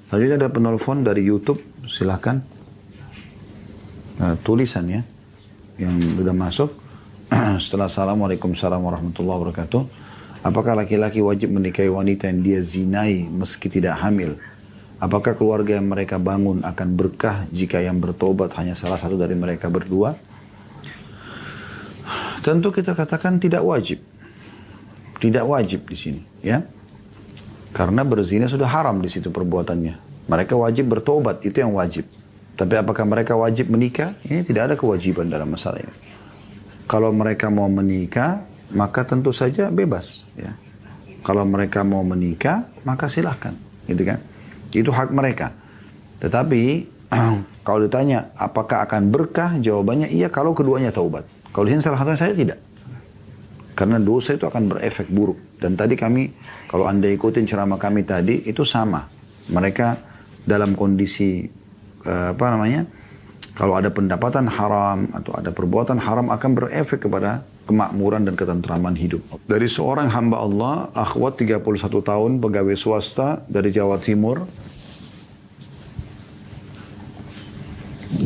Selanjutnya ada penelpon dari YouTube, silahkan. Tulisan ya, yang sudah masuk. Setelah Assalamualaikum warahmatullahi wabarakatuh. Apakah laki-laki wajib menikahi wanita yang dia zinai meski tidak hamil? Apakah keluarga yang mereka bangun akan berkah jika yang bertobat hanya salah satu dari mereka berdua? Tentu kita katakan tidak wajib. Tidak wajib di sini, ya. Karena berzina sudah haram di situ perbuatannya. Mereka wajib bertobat, itu yang wajib. Tapi apakah mereka wajib menikah? Ini tidak ada kewajiban dalam masalah ini. Kalau mereka mau menikah, maka tentu saja bebas, ya. Kalau mereka mau menikah, maka silahkan, gitu kan? Itu hak mereka. Tetapi kalau ditanya apakah akan berkah, jawabannya iya kalau keduanya taubat. Kalau di sini salah satunya saya tidak. Karena dosa itu akan berefek buruk. Dan tadi kami, kalau Anda ikutin ceramah kami tadi, itu sama. Mereka dalam kondisi, kalau ada pendapatan haram atau ada perbuatan haram akan berefek kepada kemakmuran dan ketentraman hidup. Dari seorang hamba Allah, akhwat 31 tahun, pegawai swasta dari Jawa Timur.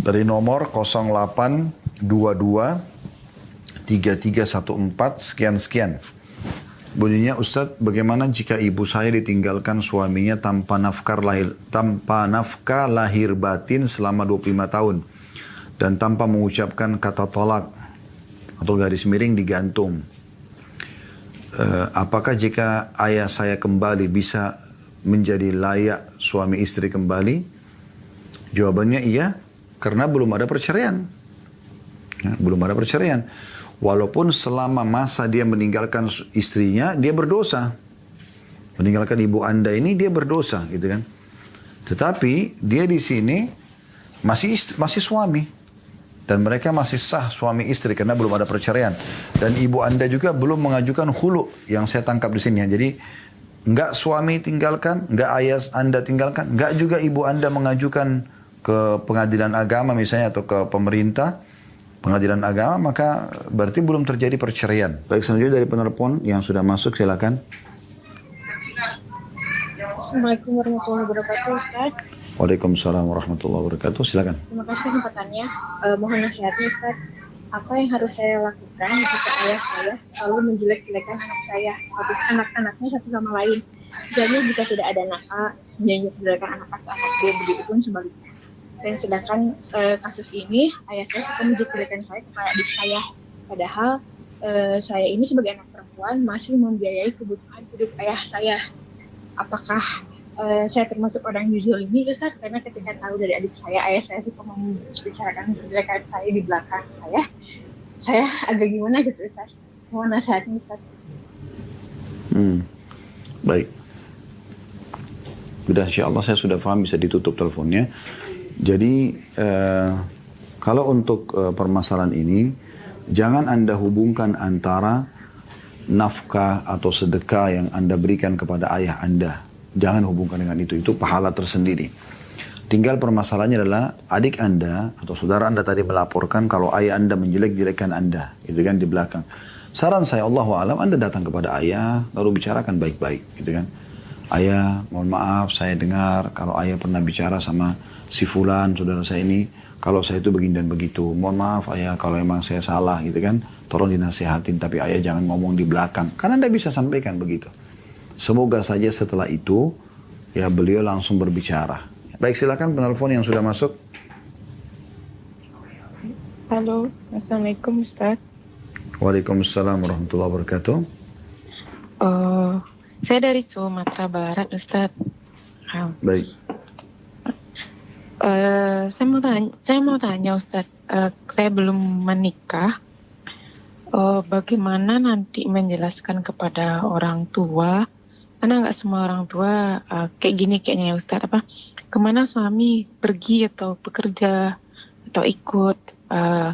Dari nomor 0822 3314 sekian-sekian. Bunyinya, Ustadz, bagaimana jika ibu saya ditinggalkan suaminya tanpa nafkah lahir batin selama 25 tahun dan tanpa mengucapkan kata tolak atau garis miring digantung? Apakah jika ayah saya kembali bisa menjadi layak suami istri kembali? Jawabannya iya, karena belum ada perceraian. Ya, belum ada perceraian. Walaupun selama masa dia meninggalkan istrinya, dia berdosa. Meninggalkan ibu Anda ini, dia berdosa, gitu kan. Tetapi dia di sini masih suami. Dan mereka masih sah suami istri karena belum ada perceraian. Dan ibu Anda juga belum mengajukan hulu yang saya tangkap di sini. Jadi enggak suami tinggalkan, enggak ayah Anda tinggalkan, enggak juga ibu Anda mengajukan ke pengadilan agama misalnya atau ke pemerintah, pengadilan agama, maka berarti belum terjadi perceraian. Baik, selanjutnya dari penelpon yang sudah masuk, silakan. Assalamualaikum warahmatullahi wabarakatuh, Ustaz. Waalaikumsalam warahmatullahi wabarakatuh, silakan. Terima kasih kesempatannya. Mohon nasihatnya, Ustaz. Apa yang harus saya lakukan jika ayah saya selalu menjelek-jelekan anak saya, atau anak-anaknya satu sama lain? Jadi jika tidak ada nakal, menjelek-jelekan anak dia, begitu pun sebaliknya. Dan sedangkan kasus ini, ayah saya suka menjelek-jelekan saya kepada adik saya. Padahal saya ini sebagai anak perempuan masih membiayai kebutuhan hidup ayah saya. Apakah saya termasuk orang jujur ini, Ustaz? Karena ketika tahu dari adik saya, ayah saya suka membicarakan kejelekan saya di belakang saya agak gimana gitu, Ustaz. Mohon nasihatnya, Ustaz. Baik. Sudah, insya Allah saya sudah paham, bisa ditutup teleponnya. Jadi kalau untuk permasalahan ini, jangan Anda hubungkan antara nafkah atau sedekah yang Anda berikan kepada ayah Anda. Jangan hubungkan dengan itu pahala tersendiri. Tinggal permasalahannya adalah adik Anda atau saudara Anda tadi melaporkan kalau ayah Anda menjelek-jelekkan Anda, gitu kan, di belakang. Saran saya, Allahu a'lam, Anda datang kepada ayah lalu bicarakan baik-baik, gitu kan. Ayah, mohon maaf, saya dengar kalau ayah pernah bicara sama si fulan, saudara saya ini, kalau saya itu begini dan begitu. Mohon maaf ayah kalau emang saya salah, gitu kan. Tolong dinasihatin, tapi ayah jangan ngomong di belakang. Karena Anda bisa sampaikan begitu. Semoga saja setelah itu, ya beliau langsung berbicara. Baik, silakan penelpon yang sudah masuk. Halo, Assalamualaikum Ustaz. Waalaikumsalam warahmatullahi wabarakatuh. Saya dari Sumatera Barat, Ustaz. Baik. Saya mau tanya Ustaz, saya belum menikah. Bagaimana nanti menjelaskan kepada orang tua? Karena nggak semua orang tua kayak gini kayaknya ya Ustaz. Kemana suami pergi atau bekerja atau ikut?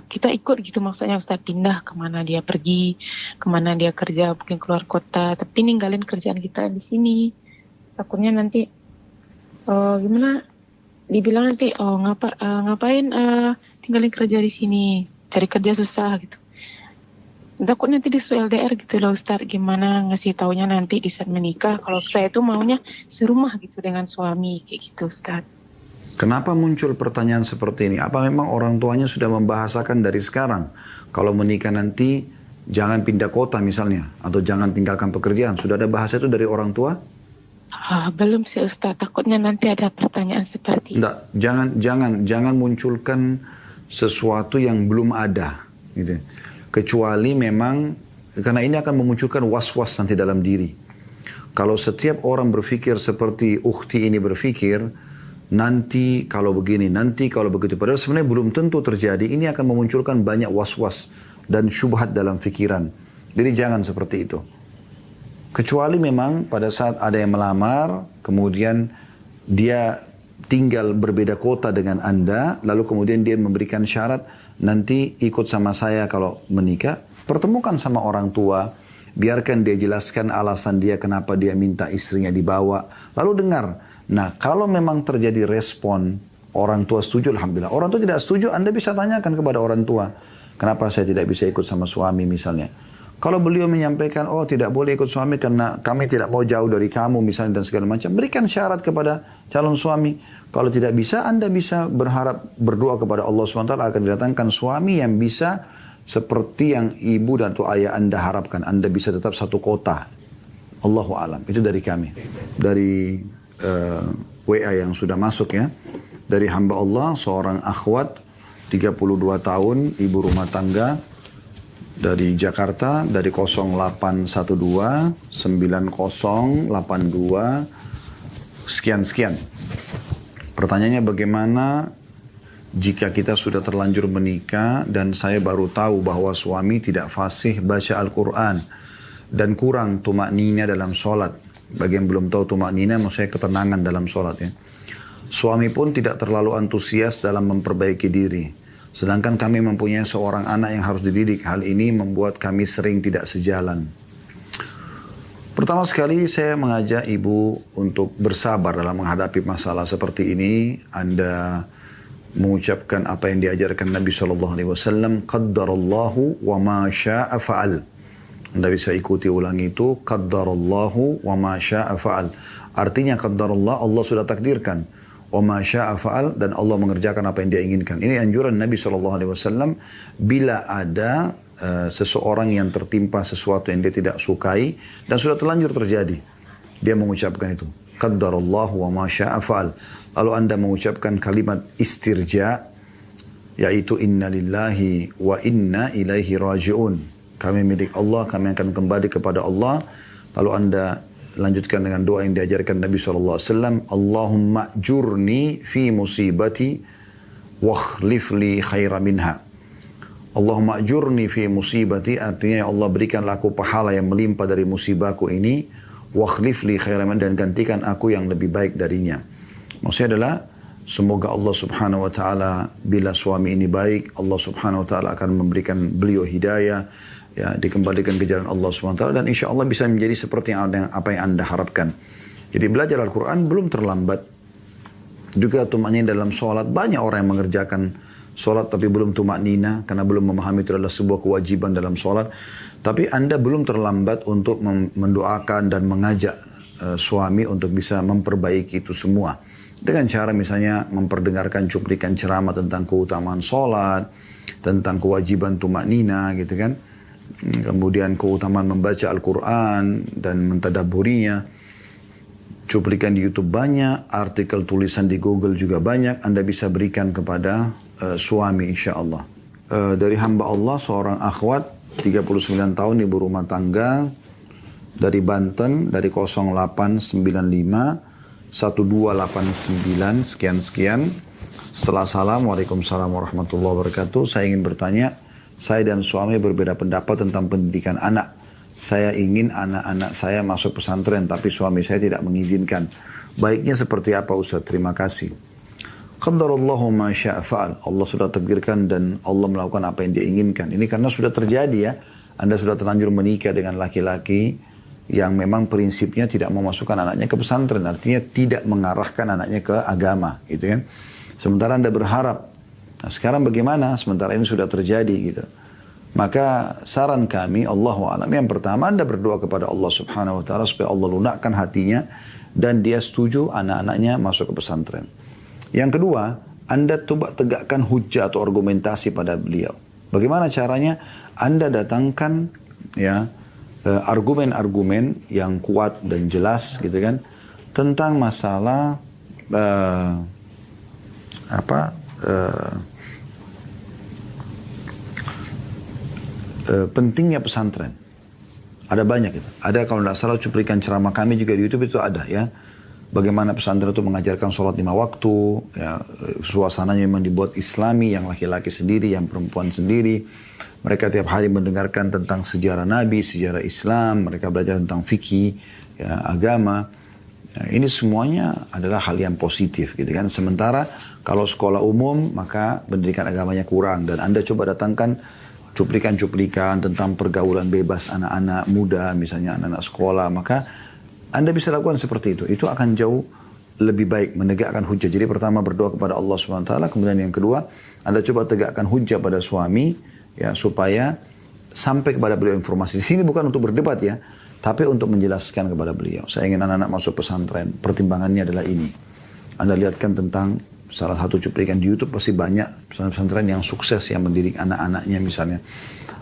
Kita ikut gitu maksudnya Ustaz, pindah kemana dia pergi, kemana dia kerja, mungkin keluar kota, tapi ninggalin kerjaan kita di sini. Takutnya nanti gimana? Dibilang nanti ngapain tinggalin kerja di sini, cari kerja susah gitu. takut nanti disuruh LDR gitu loh Ustaz. Gimana ngasih taunya nanti di saat menikah. Kalau saya tuh maunya serumah gitu dengan suami kayak gitu Ustaz. Kenapa muncul pertanyaan seperti ini? Apa memang orang tuanya sudah membahasakan dari sekarang? Kalau menikah nanti jangan pindah kota misalnya. Atau jangan tinggalkan pekerjaan. Sudah ada bahasa itu dari orang tua? Belum sih Ustaz. Takutnya nanti ada pertanyaan seperti itu. Enggak, jangan munculkan sesuatu yang belum ada. Gitu. Kecuali memang, karena ini akan memunculkan was-was nanti dalam diri. Kalau setiap orang berpikir seperti ukhti ini berpikir, nanti kalau begini, nanti kalau begitu. Padahal sebenarnya belum tentu terjadi. Ini akan memunculkan banyak was-was dan syubhat dalam pikiran. Jadi jangan seperti itu. Kecuali memang pada saat ada yang melamar, kemudian dia tinggal berbeda kota dengan Anda, lalu kemudian dia memberikan syarat, nanti ikut sama saya kalau menikah, pertemukan sama orang tua, biarkan dia jelaskan alasan dia kenapa dia minta istrinya dibawa, lalu dengar. Nah, kalau memang terjadi respon, orang tua setuju, alhamdulillah. Orang tua tidak setuju, Anda bisa tanyakan kepada orang tua, kenapa saya tidak bisa ikut sama suami misalnya. Kalau beliau menyampaikan, oh tidak boleh ikut suami karena kami tidak mau jauh dari kamu misalnya dan segala macam. Berikan syarat kepada calon suami. Kalau tidak bisa, Anda bisa berdoa kepada Allah SWT akan didatangkan suami yang bisa seperti yang ibu dan atau ayah Anda harapkan. Anda bisa tetap satu kota. Allahu alam. Itu dari kami. Dari WA yang sudah masuk ya. Dari hamba Allah, seorang akhwat, 32 tahun, ibu rumah tangga, dari Jakarta, dari 0812 9082 sekian. Pertanyaannya bagaimana jika kita sudah terlanjur menikah dan saya baru tahu bahwa suami tidak fasih baca Al-Quran dan kurang tumaknina dalam sholat. Bagi yang belum tahu tumaknina maksudnya ketenangan dalam sholat ya. Suami pun tidak terlalu antusias dalam memperbaiki diri. Sedangkan kami mempunyai seorang anak yang harus dididik. Hal ini membuat kami sering tidak sejalan. Pertama sekali saya mengajak ibu untuk bersabar dalam menghadapi masalah seperti ini. Anda mengucapkan apa yang diajarkan Nabi SAW. Qaddarallahu wa ma sya'a fa'al. Anda bisa ikuti ulang itu. Qaddarallahu wa ma sya'a fa'al. Artinya qaddarallah, Allah sudah takdirkan. Wa ma sya'a fa'al, dan Allah mengerjakan apa yang dia inginkan. Ini anjuran Nabi SAW. Bila ada seseorang yang tertimpa sesuatu yang dia tidak sukai dan sudah terlanjur terjadi, dia mengucapkan itu. Qaddarallahu wa ma sya'a fa'al. Lalu Anda mengucapkan kalimat istirja, yaitu inna lillahi wa inna ilaihi raji'un. Kami milik Allah, kami akan kembali kepada Allah. Lalu Anda lanjutkan dengan doa yang diajarkan Nabi SAW. Allahumma jurni fi musibati wa khlifli khaira minha. Allahumma jurni fi musibati, artinya ya Allah berikanlah aku pahala yang melimpah dari musibahku ini. Wa khlifli khaira minha, dan gantikan aku yang lebih baik darinya. Maksudnya adalah semoga Allah Subhanahu wa taala bila suami ini baik, Allah Subhanahu wa taala akan memberikan beliau hidayah, ya, dikembalikan ke jalan Allah SWT, dan insya Allah bisa menjadi seperti apa yang Anda harapkan. Jadi belajar Al-Quran belum terlambat. Juga tumaknina dalam sholat. Banyak orang yang mengerjakan sholat tapi belum tumaknina karena belum memahami itu adalah sebuah kewajiban dalam sholat. Tapi Anda belum terlambat untuk mendoakan dan mengajak suami untuk bisa memperbaiki itu semua. Dengan cara misalnya memperdengarkan cuplikan ceramah tentang keutamaan sholat, tentang kewajiban tumaknina gitu kan. Kemudian keutamaan membaca Al-Quran dan mentadabburinya. Cuplikan di YouTube banyak, artikel tulisan di Google juga banyak. Anda bisa berikan kepada suami insya Allah. Dari hamba Allah seorang akhwat 39 tahun, ibu rumah tangga, dari Banten, dari 0895 1289 sekian. Setelah salam, Waalaikumsalam warahmatullahi wabarakatuh. Saya ingin bertanya, saya dan suami berbeda pendapat tentang pendidikan anak. Saya ingin anak-anak saya masuk pesantren, tapi suami saya tidak mengizinkan. Baiknya seperti apa Ustaz? Terima kasih. Qaddarallahu ma sya'a fa'al. Allah sudah takdirkan dan Allah melakukan apa yang dia inginkan. Ini karena sudah terjadi ya. Anda sudah terlanjur menikah dengan laki-laki yang memang prinsipnya tidak memasukkan anaknya ke pesantren. Artinya tidak mengarahkan anaknya ke agama. Gitu kan. Sementara Anda berharap. Nah sekarang bagaimana? Sementara ini sudah terjadi gitu. Maka saran kami, Allahu a'lam, yang pertama Anda berdoa kepada Allah Subhanahu wa taala supaya Allah lunakkan hatinya dan dia setuju anak-anaknya masuk ke pesantren. Yang kedua, Anda coba tegakkan hujjah atau argumentasi pada beliau. Bagaimana caranya? Anda datangkan ya argumen-argumen yang kuat dan jelas gitu kan tentang masalah pentingnya pesantren. Ada banyak itu. Ada kalau tidak salah cuplikan ceramah kami juga di YouTube itu ada ya. Bagaimana pesantren itu mengajarkan sholat 5 waktu. Ya, suasananya memang dibuat islami, yang laki-laki sendiri, yang perempuan sendiri. Mereka tiap hari mendengarkan tentang sejarah Nabi, sejarah Islam. Mereka belajar tentang fikih, ya, agama. Ya, ini semuanya adalah hal yang positif gitu kan. Sementara kalau sekolah umum maka pendidikan agamanya kurang. Dan Anda coba datangkan cuplikan-cuplikan tentang pergaulan bebas anak-anak muda, misalnya anak-anak sekolah, maka Anda bisa lakukan seperti itu. Itu akan jauh lebih baik menegakkan hujjah. Jadi pertama berdoa kepada Allah SWT, kemudian yang kedua Anda coba tegakkan hujjah pada suami ya supaya sampai kepada beliau informasi. Di sini bukan untuk berdebat ya, tapi untuk menjelaskan kepada beliau. Saya ingin anak-anak masuk pesantren, pertimbangannya adalah ini. Anda lihatkan tentang salah satu cuplikan di YouTube pasti banyak pesantren yang sukses yang mendidik anak-anaknya misalnya.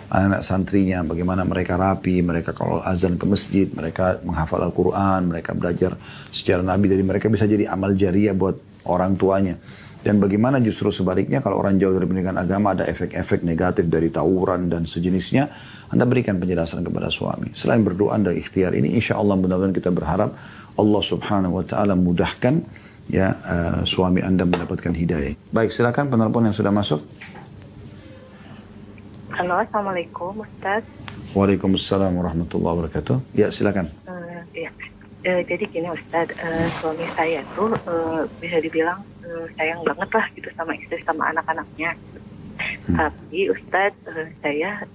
Anak santrinya, bagaimana mereka rapi, mereka kalau azan ke masjid, mereka menghafal Al-Quran, mereka belajar sejarah Nabi, jadi mereka bisa jadi amal jariah buat orang tuanya. Dan bagaimana justru sebaliknya kalau orang jauh dari pendidikan agama ada efek-efek negatif dari tawuran dan sejenisnya, Anda berikan penjelasan kepada suami. Selain berdoa Anda ikhtiar ini, insya Allah mudah-mudahan kita berharap Allah Subhanahu Wa Taala mudahkan ya suami Anda mendapatkan hidayah. Baik, silakan penelpon yang sudah masuk. Halo, Assalamualaikum Ustaz. Waalaikumsalam warahmatullahi wabarakatuh. Ya, silakan. Jadi gini Ustaz, suami saya tuh bisa dibilang sayang banget lah gitu sama istri sama anak-anaknya. Tapi Ustaz, saya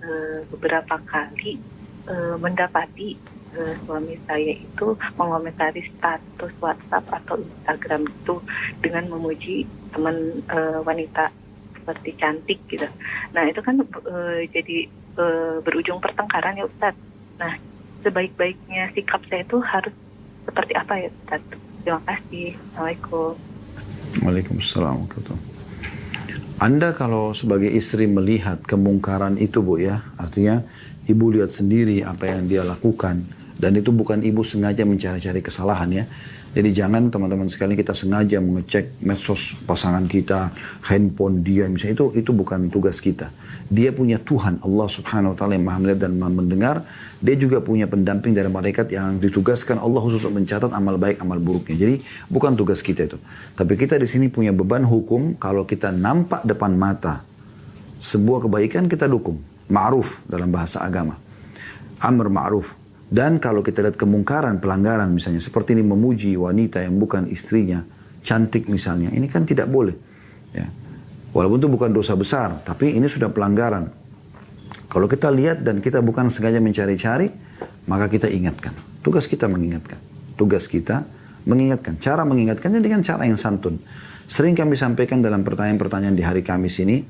beberapa kali mendapati suami saya itu mengomentari status WhatsApp atau Instagram itu dengan memuji teman wanita seperti cantik gitu. Nah itu kan jadi berujung pertengkaran ya Ustaz. Nah sebaik-baiknya sikap saya itu harus seperti apa ya Ustaz? Terima kasih. Assalamualaikum. Waalaikumsalam. Anda kalau sebagai istri melihat kemungkaran itu Bu ya, artinya ibu lihat sendiri apa yang dia lakukan. Dan itu bukan ibu sengaja mencari-cari kesalahan ya. Jadi jangan teman-teman sekalian kita sengaja mengecek medsos pasangan kita, handphone dia misalnya, itu bukan tugas kita. Dia punya Tuhan Allah Subhanahu Wa Taala yang Maha melihat dan Maha mendengar. Dia juga punya pendamping dari malaikat yang ditugaskan Allah untuk mencatat amal baik amal buruknya. Jadi bukan tugas kita itu. Tapi kita di sini punya beban hukum. Kalau kita nampak depan mata sebuah kebaikan kita dukung. Ma'ruf dalam bahasa agama. Amr ma'ruf. Dan kalau kita lihat kemungkaran, pelanggaran misalnya, seperti ini memuji wanita yang bukan istrinya, cantik misalnya, ini kan tidak boleh. Ya. Walaupun itu bukan dosa besar, tapi ini sudah pelanggaran. Kalau kita lihat dan kita bukan sengaja mencari-cari, maka kita ingatkan. Tugas kita mengingatkan. Tugas kita mengingatkan. Cara mengingatkannya dengan cara yang santun. Sering kami sampaikan dalam pertanyaan-pertanyaan di hari Kamis ini,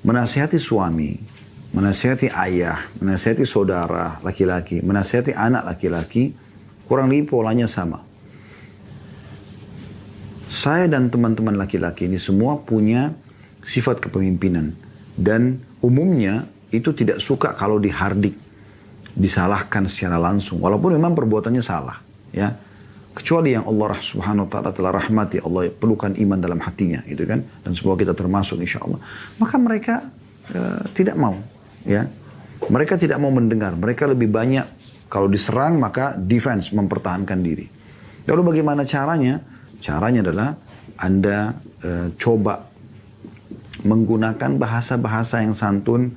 menasihati suami, menasihati ayah, menasihati saudara laki-laki, menasihati anak laki-laki, kurang lebih polanya sama. Saya dan teman-teman laki-laki ini semua punya sifat kepemimpinan. Dan umumnya itu tidak suka kalau dihardik, disalahkan secara langsung. Walaupun memang perbuatannya salah. Ya. Kecuali yang Allah Subhanahu Wa Taala telah rahmati, Allah perlukan iman dalam hatinya. Gitu kan? Dan semoga kita termasuk insya Allah. Maka mereka tidak mau. Ya, mereka tidak mau mendengar. Mereka lebih banyak kalau diserang maka defense, mempertahankan diri. Lalu bagaimana caranya? Caranya adalah Anda coba menggunakan bahasa-bahasa yang santun,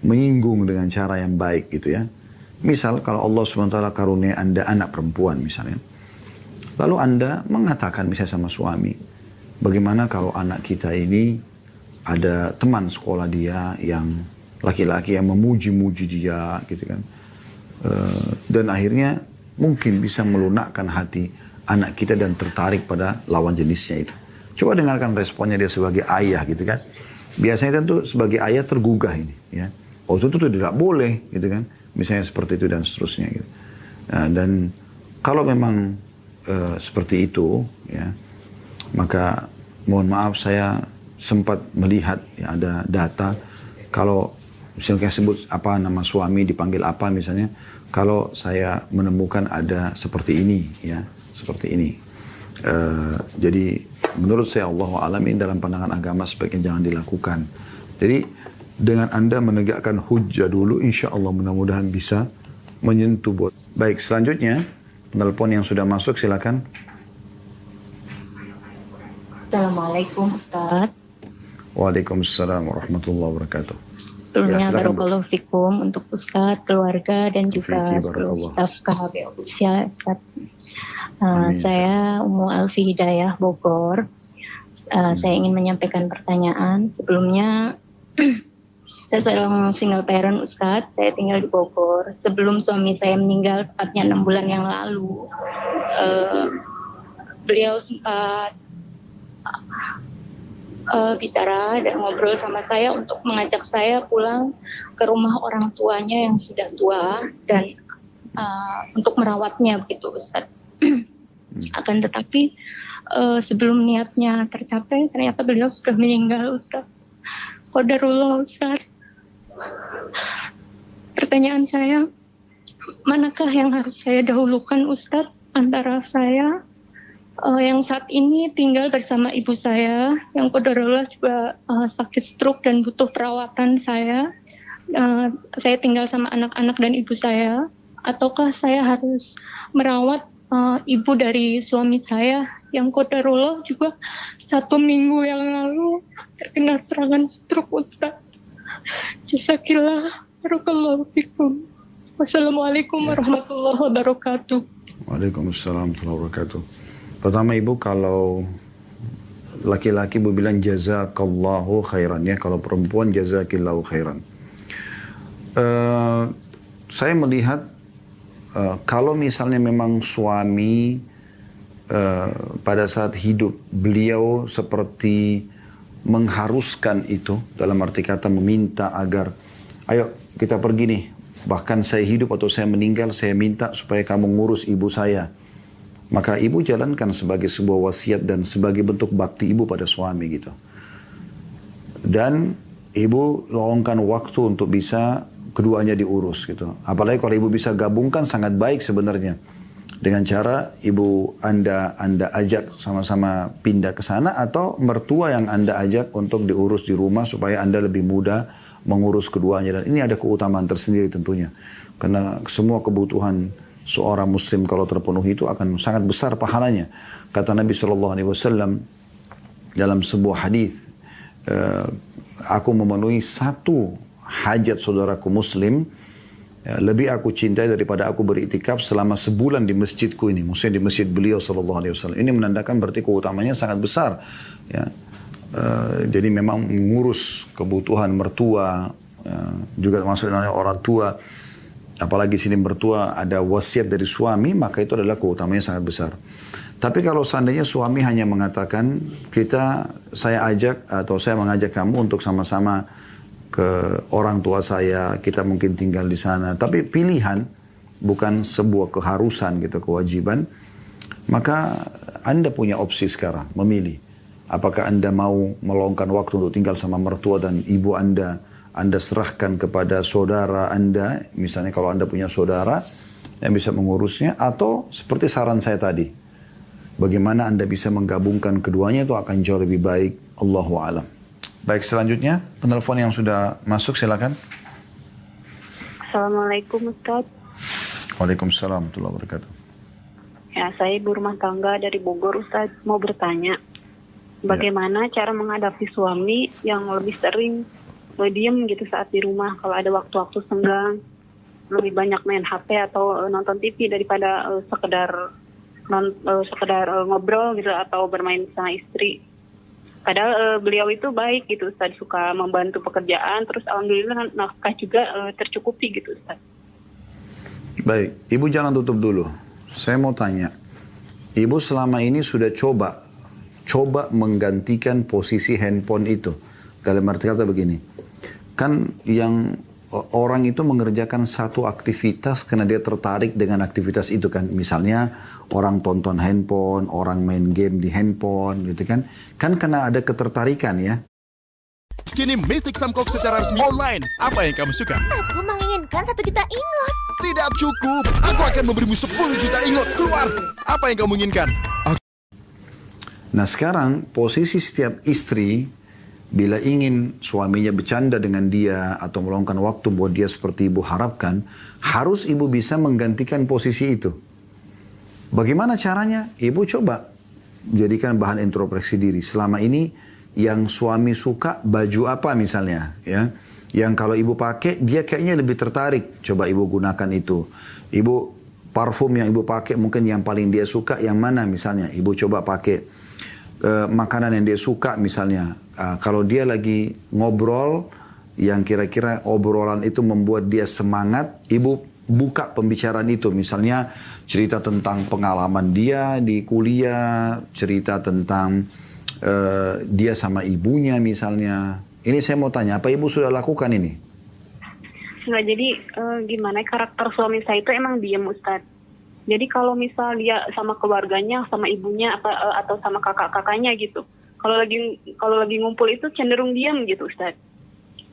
menyinggung dengan cara yang baik gitu ya. Misal kalau Allah SWT karunia Anda anak perempuan misalnya. Lalu Anda mengatakan misalnya sama suami, bagaimana kalau anak kita ini ada teman sekolah dia yang laki-laki yang memuji-muji dia gitu kan. Dan akhirnya mungkin bisa melunakkan hati anak kita dan tertarik pada lawan jenisnya itu. Coba dengarkan responnya dia sebagai ayah gitu kan. Biasanya tentu sebagai ayah tergugah ini ya. oh itu tuh tidak boleh gitu kan. Misalnya seperti itu dan seterusnya gitu. Nah, dan kalau memang seperti itu ya, maka mohon maaf saya sempat melihat ya, ada data kalau misalnya sebut apa nama suami dipanggil apa misalnya, kalau saya menemukan ada seperti ini ya, seperti ini. Jadi menurut saya Allahu a'lam ini dalam pandangan agama sebaiknya jangan dilakukan. Jadi dengan Anda menegakkan hujjah dulu, insya Allah mudah-mudahan bisa menyentuh buat. Baik, selanjutnya penelpon yang sudah masuk silakan. Assalamualaikum Ustaz. Waalaikumsalam warahmatullahi wabarakatuh. Sebelumnya Ya, barakallahu fikum untuk Ustaz, keluarga dan juga Fiki, seluruh barakallah. staf KHB Official Ustaz. Amin. Saya Ummu Alfi Hidayah Bogor. Saya ingin menyampaikan pertanyaan. Sebelumnya saya seorang single parent Ustaz. Saya tinggal di Bogor. Sebelum suami saya meninggal tepatnya 6 bulan yang lalu, beliau sempat bicara dan ngobrol sama saya untuk mengajak saya pulang ke rumah orang tuanya yang sudah tua dan untuk merawatnya begitu Ustaz. Akan tetapi sebelum niatnya tercapai ternyata beliau sudah meninggal Ustaz. Qadarullah Ustaz. Pertanyaan saya, manakah yang harus saya dahulukan Ustaz antara saya yang saat ini tinggal bersama ibu saya yang qadarullah juga sakit stroke dan butuh perawatan saya tinggal sama anak-anak dan ibu saya, ataukah saya harus merawat ibu dari suami saya yang qadarullah juga 1 minggu yang lalu terkena serangan stroke Ustaz. Jazakillah, barakallahu fikum. Wassalamualaikum warahmatullahi wabarakatuh. Waalaikumsalam warahmatullahi wabarakatuh. Pertama Ibu, kalau laki-laki Ibu bilang jazakallahu khairan ya, kalau perempuan jazakillahu khairan. Saya melihat kalau misalnya memang suami pada saat hidup beliau seperti mengharuskan itu, dalam arti kata meminta agar ayo kita pergi nih, bahkan saya hidup atau saya meninggal saya minta supaya kamu ngurus ibu saya, maka ibu jalankan sebagai sebuah wasiat dan sebagai bentuk bakti ibu pada suami gitu. Dan ibu luangkan waktu untuk bisa keduanya diurus gitu. Apalagi kalau ibu bisa gabungkan sangat baik sebenarnya. Dengan cara ibu Anda ajak sama-sama pindah ke sana, atau mertua yang Anda ajak untuk diurus di rumah supaya Anda lebih mudah mengurus keduanya. Dan ini ada keutamaan tersendiri tentunya. Karena semua kebutuhan seorang muslim kalau terpenuhi itu akan sangat besar pahalanya. Kata Nabi SAW dalam sebuah hadis, aku memenuhi satu hajat saudaraku muslim, lebih aku cintai daripada aku beriktikaf selama sebulan di masjidku ini. Maksudnya di masjid beliau SAW. Ini menandakan berarti keutamanya sangat besar. Ya. Jadi memang mengurus kebutuhan mertua, juga maksudnya orang tua. Apalagi sini mertua ada wasiat dari suami, maka itu adalah keutamanya sangat besar. Tapi kalau seandainya suami hanya mengatakan, saya ajak atau saya mengajak kamu untuk sama-sama ke orang tua saya, kita mungkin tinggal di sana. Tapi pilihan, bukan sebuah keharusan gitu, kewajiban. Maka Anda punya opsi sekarang, memilih. Apakah Anda mau meluangkan waktu untuk tinggal sama mertua dan ibu Anda serahkan kepada saudara Anda, misalnya kalau Anda punya saudara yang bisa mengurusnya, atau seperti saran saya tadi, bagaimana Anda bisa menggabungkan keduanya itu akan jauh lebih baik. Allahu a'lam. Baik, selanjutnya penelpon yang sudah masuk silakan. Assalamualaikum Ustaz. Waalaikumsalam warahmatullahi wabarakatuh. Ya, saya ibu rumah tangga dari Bogor Ustaz. Mau bertanya, bagaimana cara menghadapi suami yang lebih sering diam gitu saat di rumah, kalau ada waktu-waktu senggang, lebih banyak main HP atau nonton TV daripada sekedar ngobrol gitu atau bermain sama istri. Padahal beliau itu baik gitu Ustaz, suka membantu pekerjaan, terus alhamdulillah nafkah juga tercukupi gitu Ustaz. Baik, Ibu jangan tutup dulu. Saya mau tanya, Ibu selama ini sudah coba menggantikan posisi handphone itu. Dalam arti kata begini, kan yang orang itu mengerjakan satu aktivitas karena dia tertarik dengan aktivitas itu kan. Misalnya orang tonton handphone, orang main game di handphone gitu kan. Kan karena ada ketertarikan ya. Kini Mythic Samkok secara resmi online. Apa yang kamu suka? Aku menginginkan 1 juta ingot. Tidak cukup. Aku akan memberimu 10 juta ingot. Keluar. Apa yang kamu inginkan? Nah sekarang posisi setiap istri bila ingin suaminya bercanda dengan dia atau meluangkan waktu buat dia seperti ibu harapkan, harus ibu bisa menggantikan posisi itu. Bagaimana caranya? Ibu coba jadikan bahan introspeksi diri. Selama ini yang suami suka baju apa misalnya, ya, yang kalau ibu pakai dia kayaknya lebih tertarik. Coba ibu gunakan itu. Ibu parfum yang ibu pakai mungkin yang paling dia suka yang mana misalnya. Ibu coba pakai makanan yang dia suka misalnya. Kalau dia lagi ngobrol yang kira-kira obrolan itu membuat dia semangat, ibu buka pembicaraan itu. Misalnya cerita tentang pengalaman dia di kuliah, cerita tentang dia sama ibunya misalnya. Ini saya mau tanya, apa ibu sudah lakukan ini? Nggak, jadi gimana karakter suami saya itu emang diam, Ustadz. Jadi kalau misal dia sama keluarganya, sama ibunya atau sama kakak-kakaknya gitu, kalau lagi ngumpul itu cenderung diam gitu, Ustadz.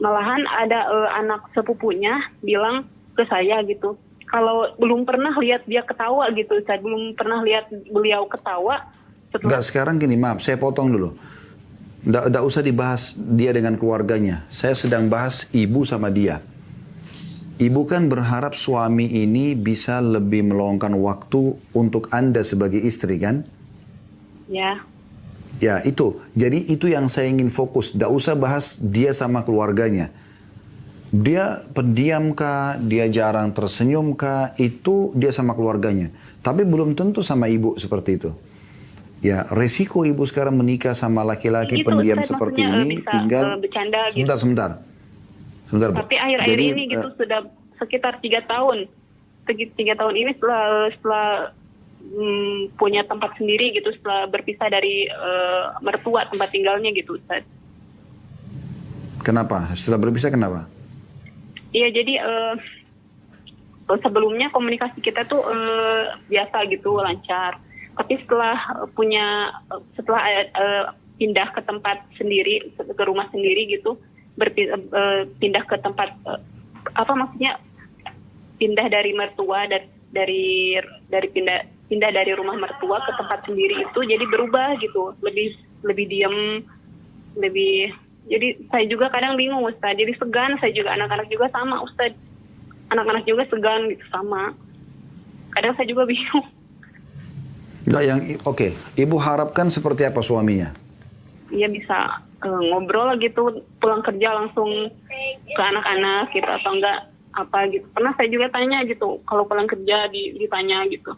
Malahan ada anak sepupunya bilang ke saya gitu, kalau belum pernah lihat dia ketawa gitu, Ustadz, belum pernah lihat beliau ketawa. Enggak, sekarang gini, maaf, saya potong dulu. Nggak usah dibahas dia dengan keluarganya. Saya sedang bahas ibu sama dia. Ibu kan berharap suami ini bisa lebih meluangkan waktu untuk Anda sebagai istri kan? Ya. Ya itu. Jadi itu yang saya ingin fokus. Nggak usah bahas dia sama keluarganya. Dia pendiam kah? Dia jarang tersenyum kah? Itu dia sama keluarganya. Tapi belum tentu sama ibu seperti itu. Ya, resiko ibu sekarang menikah sama laki-laki gitu, pendiam seperti ini tinggal bercanda gitu. Sebentar, Bu. Tapi akhir-akhir ini gitu sudah sekitar 3 tahun. 3 tahun ini setelah punya tempat sendiri gitu, setelah berpisah dari mertua tempat tinggalnya gitu, Ustaz. Kenapa? Setelah berpisah kenapa? Iya, jadi sebelumnya komunikasi kita tuh biasa gitu, lancar. Tapi setelah pindah ke tempat sendiri, ke rumah sendiri gitu, pindah ke tempat pindah dari mertua, dari pindah dari rumah mertua ke tempat sendiri itu jadi berubah gitu, lebih diam, jadi saya juga kadang bingung, Ustaz, jadi segan. Saya juga, anak-anak juga sama, Ustaz, anak-anak juga segan gitu, sama, kadang saya juga bingung. Oke. Ibu harapkan seperti apa suaminya? Iya, bisa ngobrol gitu, pulang kerja langsung ke anak-anak gitu, atau enggak apa gitu. Pernah saya juga tanya gitu, kalau pulang kerja ditanya gitu,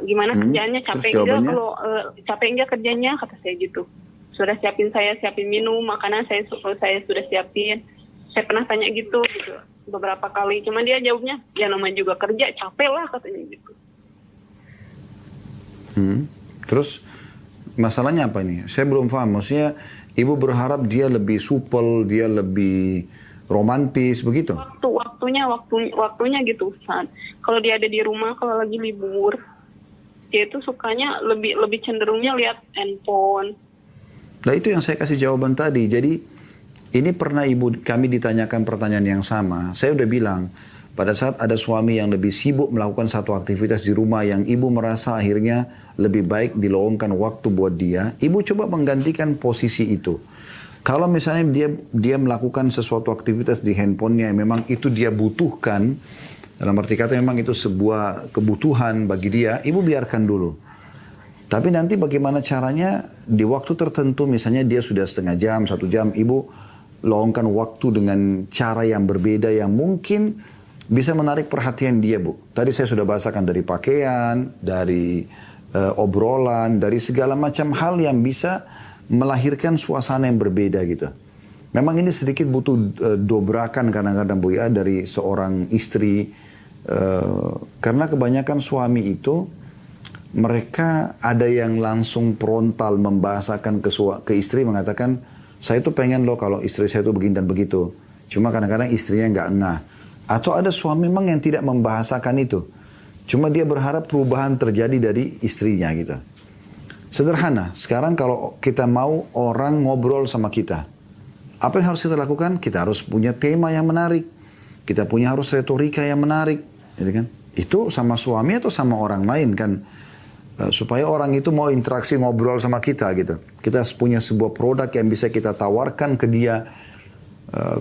gimana kerjaannya, capek enggak, kalau capek enggak kerjanya, kata saya gitu. Sudah siapin minum, makanan saya sudah siapin. Saya pernah tanya gitu beberapa kali, cuman dia jawabnya, ya namanya juga kerja, capek lah katanya gitu. Terus masalahnya apa ini? Saya belum paham. Maksudnya ibu berharap dia lebih supel, dia lebih romantis begitu? Waktunya gitu, Ustaz. Kalau dia ada di rumah, kalau lagi libur, dia itu sukanya lebih cenderungnya lihat handphone. Nah itu yang saya kasih jawaban tadi. Jadi ini pernah kami ditanyakan pertanyaan yang sama. Saya udah bilang, pada saat ada suami yang lebih sibuk melakukan satu aktivitas di rumah yang ibu merasa akhirnya lebih baik diluangkan waktu buat dia, ibu coba menggantikan posisi itu. Kalau misalnya dia melakukan sesuatu aktivitas di handphonenya yang memang itu dia butuhkan, dalam arti kata memang itu sebuah kebutuhan bagi dia, ibu biarkan dulu. Tapi nanti bagaimana caranya di waktu tertentu, misalnya dia sudah setengah jam, 1 jam, ibu luangkan waktu dengan cara yang berbeda yang mungkin bisa menarik perhatian dia, Bu. Tadi saya sudah bahasakan dari pakaian, dari obrolan, dari segala macam hal yang bisa melahirkan suasana yang berbeda gitu. Memang ini sedikit butuh dobrakan kadang-kadang, Bu, ya, dari seorang istri. Karena kebanyakan suami itu, mereka ada yang langsung frontal membahasakan ke istri, mengatakan, saya tuh pengen loh kalau istri saya tuh begini dan begitu. Cuma kadang-kadang istrinya nggak ngeh. Atau ada suami memang yang tidak membahasakan itu. Cuma dia berharap perubahan terjadi dari istrinya gitu. Sederhana, sekarang kalau kita mau orang ngobrol sama kita, apa yang harus kita lakukan? Kita harus punya tema yang menarik. Kita punya harus retorika yang menarik. Gitu kan? Itu sama suami atau sama orang lain kan. Supaya orang itu mau interaksi ngobrol sama kita gitu. Kita punya sebuah produk yang bisa kita tawarkan ke dia.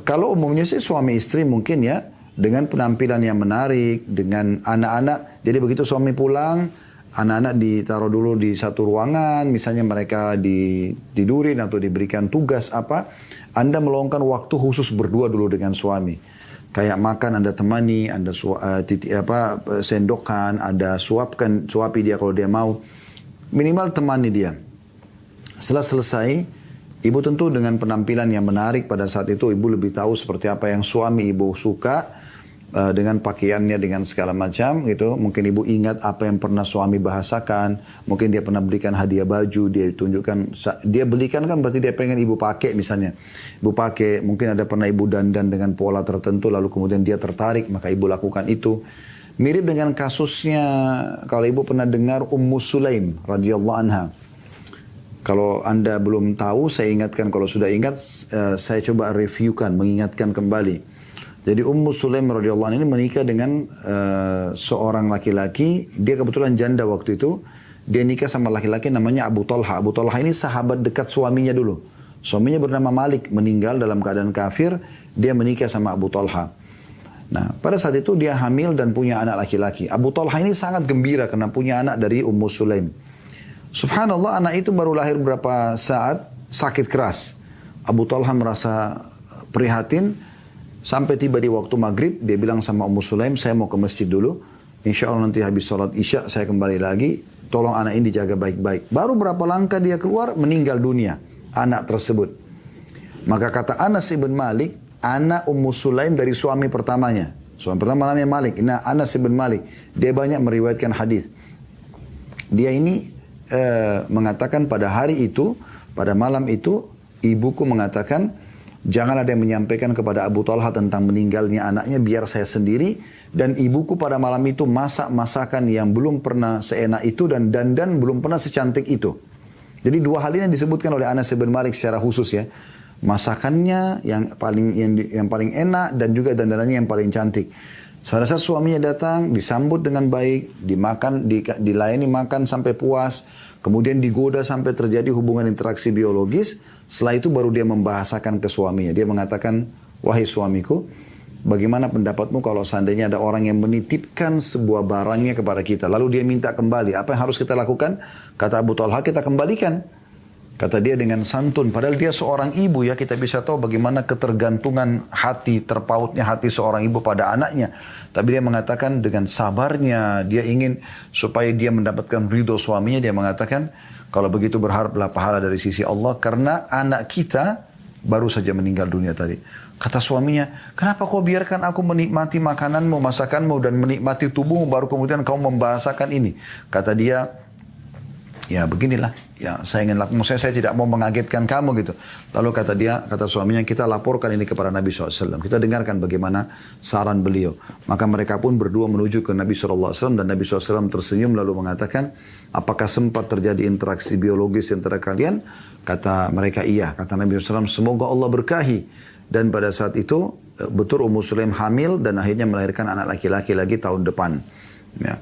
Kalau umumnya sih suami istri mungkin ya, dengan penampilan yang menarik, dengan anak-anak. Jadi begitu suami pulang, anak-anak ditaruh dulu di satu ruangan, misalnya mereka ditidurin atau diberikan tugas apa, Anda meluangkan waktu khusus berdua dulu dengan suami. Kayak makan Anda temani, Anda sendokan, Anda suapi dia kalau dia mau. Minimal temani dia. Setelah selesai, ibu tentu dengan penampilan yang menarik pada saat itu, ibu lebih tahu seperti apa yang suami ibu suka. Dengan pakaiannya, dengan segala macam gitu. Mungkin ibu ingat apa yang pernah suami bahasakan. Mungkin dia pernah belikan hadiah baju, dia tunjukkan, dia belikan kan berarti dia pengen ibu pakai misalnya. Ibu pakai, mungkin ada pernah ibu dandan dengan pola tertentu, lalu kemudian dia tertarik, maka ibu lakukan itu. Mirip dengan kasusnya, kalau ibu pernah dengar Ummu Sulaim radhiyallahu anha. Kalau Anda belum tahu, saya ingatkan. Kalau sudah ingat, saya coba reviewkan, mengingatkan kembali. Jadi Ummu Sulaim radhiyallahu anha ini menikah dengan seorang laki-laki. Dia kebetulan janda waktu itu. Dia nikah sama laki-laki namanya Abu Talha. Abu Talha ini sahabat dekat suaminya dulu. Suaminya bernama Malik, meninggal dalam keadaan kafir. Dia menikah sama Abu Talha. Nah, pada saat itu dia hamil dan punya anak laki-laki. Abu Talha ini sangat gembira karena punya anak dari Ummu Sulaim. Subhanallah, anak itu baru lahir berapa saat, sakit keras. Abu Talha merasa prihatin. Sampai tiba di waktu maghrib, dia bilang sama Ummu Sulaim, saya mau ke masjid dulu. Insya Allah nanti habis sholat isya, saya kembali lagi. Tolong anak ini dijaga baik-baik. Baru berapa langkah dia keluar, meninggal dunia. Anak tersebut. Maka kata Anas ibn Malik, anak Ummu Sulaim dari suami pertamanya. Suami pertama namanya Malik. Nah, Anas ibn Malik. Dia banyak meriwayatkan hadis. Dia ini mengatakan pada hari itu, pada malam itu, ibuku mengatakan, jangan ada yang menyampaikan kepada Abu Talha tentang meninggalnya anaknya, biar saya sendiri. Dan ibuku pada malam itu masak masakan yang belum pernah seenak itu dan dandan belum pernah secantik itu. Jadi dua hal ini disebutkan oleh Anas bin Malik secara khusus ya. Masakannya yang paling enak dan juga dandanannya yang paling cantik. Pada saat suaminya datang, disambut dengan baik, dilayani makan sampai puas. Kemudian digoda sampai terjadi hubungan interaksi biologis. Setelah itu baru dia membahasakan ke suaminya. Dia mengatakan, wahai suamiku, bagaimana pendapatmu kalau seandainya ada orang yang menitipkan sebuah barangnya kepada kita. Lalu dia minta kembali. Apa yang harus kita lakukan? Kata Abu Talha, kita kembalikan. Kata dia dengan santun. Padahal dia seorang ibu ya. Kita bisa tahu bagaimana ketergantungan hati, terpautnya hati seorang ibu pada anaknya. Tapi dia mengatakan dengan sabarnya. Dia ingin supaya dia mendapatkan ridho suaminya. Dia mengatakan, kalau begitu berharaplah pahala dari sisi Allah. Karena anak kita baru saja meninggal dunia tadi. Kata suaminya, kenapa kau biarkan aku menikmati makananmu, masakanmu, dan menikmati tubuhmu, baru kemudian kau membahasakan ini. Kata dia, ya beginilah. Ya, saya ingin lakukan, saya tidak mau mengagetkan kamu gitu. Lalu kata suaminya, kita laporkan ini kepada Nabi SAW. Kita dengarkan bagaimana saran beliau. Maka mereka pun berdua menuju ke Nabi SAW dan Nabi SAW tersenyum lalu mengatakan, apakah sempat terjadi interaksi biologis antara kalian? Kata mereka, iya. Kata Nabi SAW, semoga Allah berkahi. Dan pada saat itu, betul Ummu Sulaim hamil dan akhirnya melahirkan anak laki-laki lagi tahun depan. Ya.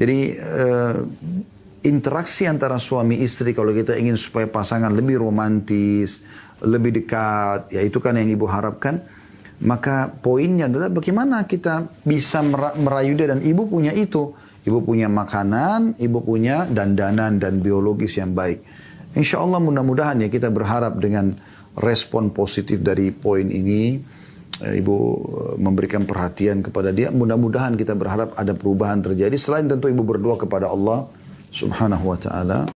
Jadi, interaksi antara suami istri kalau kita ingin supaya pasangan lebih romantis, lebih dekat, ya itu kan yang ibu harapkan. Maka poinnya adalah bagaimana kita bisa merayu dia, dan ibu punya itu. Ibu punya makanan, ibu punya dandanan dan biologis yang baik. Insya Allah mudah-mudahan ya kita berharap dengan respon positif dari poin ini. Ibu memberikan perhatian kepada dia. Mudah-mudahan kita berharap ada perubahan terjadi. Selain tentu ibu berdoa kepada Allah Subhanahu wa ta'ala.